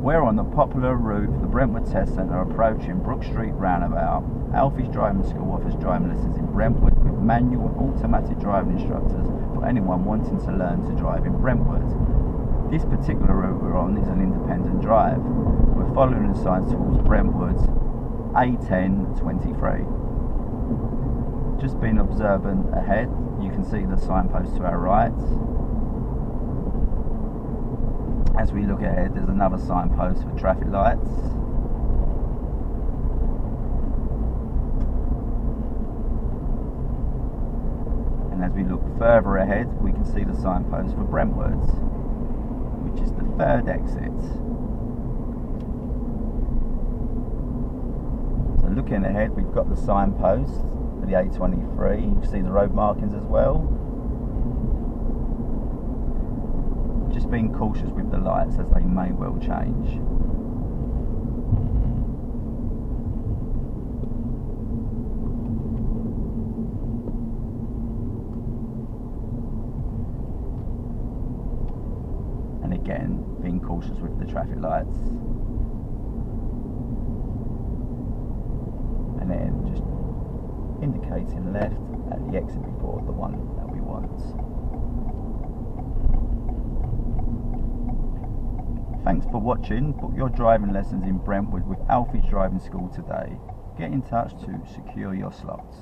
We're on the popular route for the Brentwood Test Centre approaching Brook Street roundabout. ALFIE'S Driving School offers driving lessons in Brentwood with manual and automatic driving instructors for anyone wanting to learn to drive in Brentwood. This particular route we're on is an independent drive. We're following the signs towards Brentwood A1023. Just being observant ahead, you can see the signpost to our right. As we look ahead, there's another signpost for traffic lights. And as we look further ahead, we can see the signpost for Brentwood, which is the third exit. So looking ahead, we've got the signpost for the A23. You can see the road markings as well. Just being cautious with the lights as they may well change. And again, being cautious with the traffic lights. And then just indicating left at the exit before the one that we want. Thanks for watching. Book your driving lessons in Brentwood with ALFIE'S Driving School today. Get in touch to secure your slots.